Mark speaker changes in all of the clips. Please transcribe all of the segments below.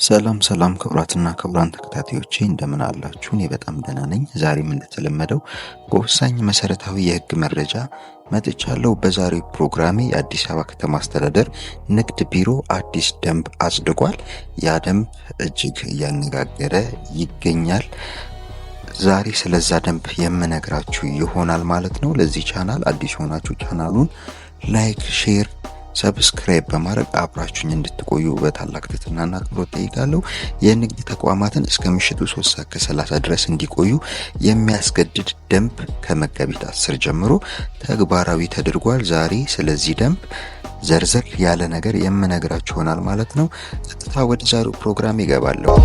Speaker 1: ሰላም ክቡራትና ክቡራን ተከታታዮቼ እንደምን አላችሁ? እኔ በጣም ደህና ነኝ። ዛሬም እንደተለመደው በወሳኝ መሰረታዊ የህግ መረጃ መጥቻለሁ። በዛሬው ፕሮግራሜ የአዲስ አበባ ከተማ አስተዳደር ንግድ ቢሮ አዲስ ደንብ አጽድቋል። ያ ደንብ እጅግ እያነጋገረ ይገኛል። ዛሬ ስለዛ ደንብ የምነግራችሁ ይሆናል ማለት ነው። ለዚህ ቻናል አዲስ ሆናችሁ ቻናሉን ላይክ፣ ሼር፣ ሰብስክራይብ በማድረግ አብራችሁኝ እንድትቆዩ በታላቅ ትህትናና አክብሮት ጠይቃለሁ። የንግድ ተቋማትን እስከ ምሽቱ 3:30 ድረስ እንዲቆዩ የሚያስገድድ ደንብ ከመጋቢት 10 ጀምሮ ተግባራዊ ተደርጓል። ዛሬ ስለዚህ ደንብ ዘርዘር ያለ ነገር የምነግራችሁ ይሆናል ማለት ነው። ቀጥታ ወደ ዛሬው ፕሮግራም ይገባለሁ።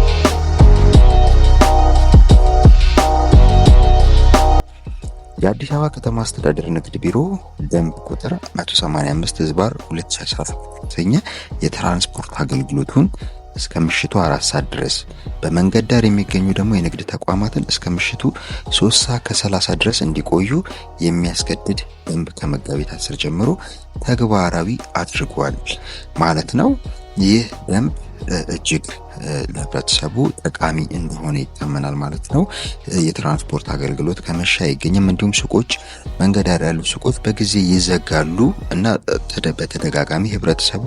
Speaker 1: የአዲስ አበባ ከተማ አስተዳደር ንግድ ቢሮ ደንብ ቁጥር 185/2017 የትራንስፖርት አገልግሎቱን እስከ ምሽቱ 4 ሰዓት ድረስ በመንገድ ዳር የሚገኙ ደግሞ የንግድ ተቋማትን እስከ ምሽቱ 3:30 ድረስ እንዲቆዩ የሚያስገድድ ደንብ ከመጋቢት 10 ጀምሮ ተግባራዊ አድርጓል ማለት ነው። ይህ ደንብ እጅግ ለህብረተሰቡ ጠቃሚ እንደሆነ ይታመናል ማለት ነው። የትራንስፖርት አገልግሎት ከመሻ አይገኝም። እንዲሁም ሱቆች፣ መንገድ ዳር ያሉ ሱቆች በጊዜ ይዘጋሉ እና በተደጋጋሚ ህብረተሰቡ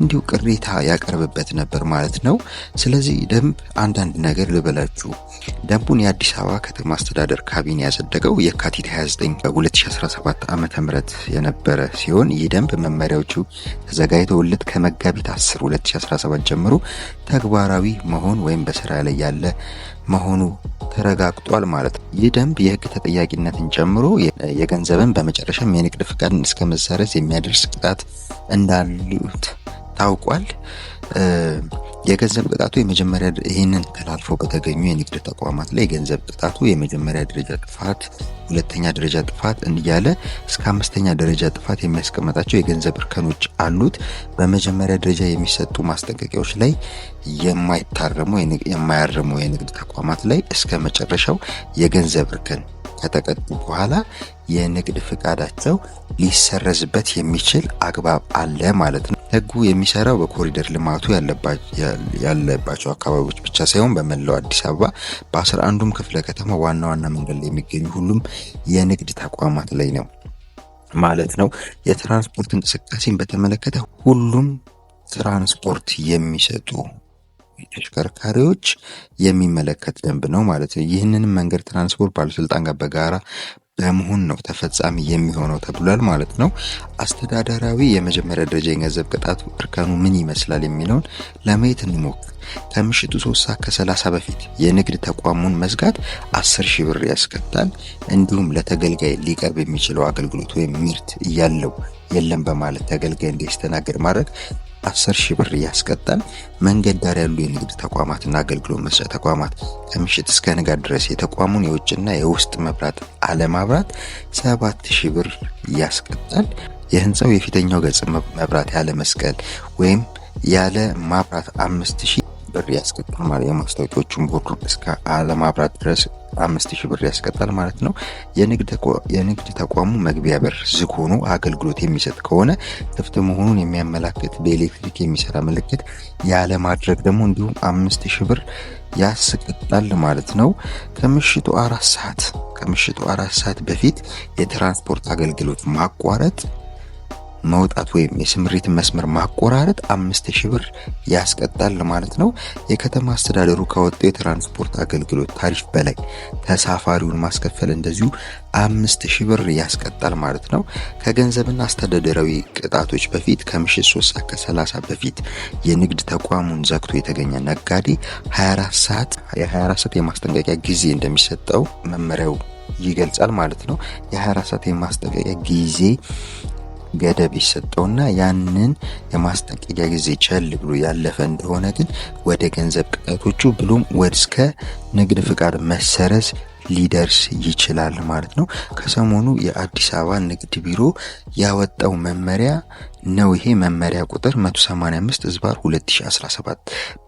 Speaker 1: እንዲሁ ቅሬታ ያቀርብበት ነበር ማለት ነው። ስለዚህ ደንብ አንዳንድ ነገር ልበላችሁ። ደንቡን የአዲስ አበባ ከተማ አስተዳደር ካቢኔ ያጸደቀው የካቲት 29 2017 ዓ.ም የነበረ ሲሆን ይህ ደንብ መመሪያዎቹ ተዘጋጅተውለት ከመጋቢት 10 2017 ጀምሮ ተግባራዊ መሆን ወይም በስራ ላይ ያለ መሆኑ ተረጋግጧል ማለት ነው። ይህ ደንብ የህግ ተጠያቂነትን ጨምሮ የገንዘብን በመጨረሻም የንግድ ፍቃድን እስከ መሰረዝ የሚያደርስ ቅጣት እንዳሉት ታውቋል። የገንዘብ ቅጣቱ የመጀመሪያ ይህንን ተላልፈው በተገኙ የንግድ ተቋማት ላይ የገንዘብ ቅጣቱ የመጀመሪያ ደረጃ ጥፋት፣ ሁለተኛ ደረጃ ጥፋት እያለ እስከ 5ኛ ደረጃ ጥፋት የሚያስቀምጣቸው የገንዘብ እርከኖች አሉት። በመጀመሪያ ደረጃ የሚሰጡ ማስጠንቀቂያዎች ላይ የማያርሙ የንግድ ተቋማት ላይ እስከ መጨረሻው የገንዘብ እርከን ከተቀጡ በኋላ የንግድ ፍቃዳቸው ሊሰረዝበት የሚችል አግባብ አለ ማለት ነው። ህጉ የሚሰራው በኮሪደር ልማቱ ያለባቸው አካባቢዎች ብቻ ሳይሆን በመላው አዲስ አበባ በ11ዱም ክፍለ ከተማ ዋና መንገድ ላይ የሚገኙ ሁሉም የንግድ ተቋማት ላይ ነው ማለት ነው። የትራንስፖርት እንቅስቃሴን በተመለከተ ሁሉም ትራንስፖርት የሚሰጡ ተሽከርካሪዎች የሚመለከት ደንብ ነው ማለት ነው። ይህንንም መንገድ ትራንስፖርት ባለስልጣን ጋር በጋራ በመሆን ነው ተፈጻሚ የሚሆነው ተብሏል ማለት ነው። አስተዳደራዊ የመጀመሪያ ደረጃ የገንዘብ ቅጣቱ እርከኑ ምን ይመስላል የሚለውን ለማየት እንሞክር። ከምሽቱ 3:30 በፊት የንግድ ተቋሙን መዝጋት 10,000 ብር ያስቀጣል። እንዲሁም ለተገልጋይ ሊቀርብ የሚችለው አገልግሎት ወይም ምርት እያለው የለም በማለት ተገልጋይ እንዲስተናገድ ማድረግ 10,000 ብር ያስቀጣል። መንገድ ዳር ያሉ የንግድ ተቋማትና አገልግሎት መስጫ ተቋማት ከምሽት እስከ ንጋት ድረስ የተቋሙን የውጭና የውስጥ መብራት አለማብራት 7,000 ብር ያስቀጣል። የህንፃው የፊተኛው ገጽ መብራት ያለ መስቀል ወይም ያለ ማብራት 5,000 ብር ያስቀጣል ማለት የማስታወቂያዎቹን ቦርዱ እስከ አለማብራት ድረስ 5,000 ብር ያስቀጣል ማለት ነው። የንግድ ተቋሙ መግቢያ በር ዝግ ሆኖ አገልግሎት የሚሰጥ ከሆነ ክፍት መሆኑን የሚያመላክት በኤሌክትሪክ የሚሰራ ምልክት ያለ ማድረግ ደግሞ እንዲሁም 5,000 ብር ያስቀጣል ማለት ነው። ከምሽቱ 4 ሰዓት በፊት የትራንስፖርት አገልግሎት ማቋረጥ መውጣት ወይም የስምሪት መስመር ማቆራረጥ 5,000 ብር ያስቀጣል ማለት ነው። የከተማ አስተዳደሩ ካወጣው የትራንስፖርት አገልግሎት ታሪፍ በላይ ተሳፋሪውን ማስከፈል እንደዚሁ 5,000 ብር ያስቀጣል ማለት ነው። ከገንዘብና አስተዳደራዊ ቅጣቶች በፊት ከምሽት 3:30 በፊት የንግድ ተቋሙን ዘግቶ የተገኘ ነጋዴ 24 ሰዓት የማስጠንቀቂያ ጊዜ እንደሚሰጠው መመሪያው ይገልጻል ማለት ነው። የ24 ሰዓት የማስጠንቀቂያ ጊዜ ገደብ ይሰጠውና ያንን የማስጠንቀቂያ ጊዜ ቸል ብሎ ያለፈ እንደሆነ ግን ወደ ገንዘብ ቅጣቶቹ ብሎም እስከ ንግድ ፍቃድ መሰረዝ ሊደርስ ይችላል ማለት ነው። ከሰሞኑ የአዲስ አበባ ንግድ ቢሮ ያወጣው መመሪያ ነው። ይሄ መመሪያ ቁጥር 185/2017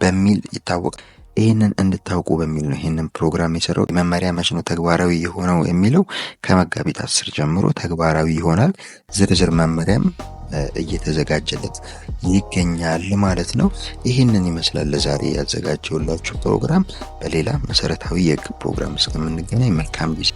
Speaker 1: በሚል ይታወቃል። ይህንን እንድታውቁ በሚል ነው ይህንን ፕሮግራም የሰራው። መመሪያ መች ነው ተግባራዊ የሆነው የሚለው ከመጋቢት 10 ጀምሮ ተግባራዊ ይሆናል። ዝርዝር መመሪያም እየተዘጋጀለት ይገኛል ማለት ነው። ይህንን ይመስላል ለዛሬ ያዘጋጀውላችሁ ፕሮግራም። በሌላ መሰረታዊ የህግ ፕሮግራም እስከምንገናኝ መልካም ጊዜ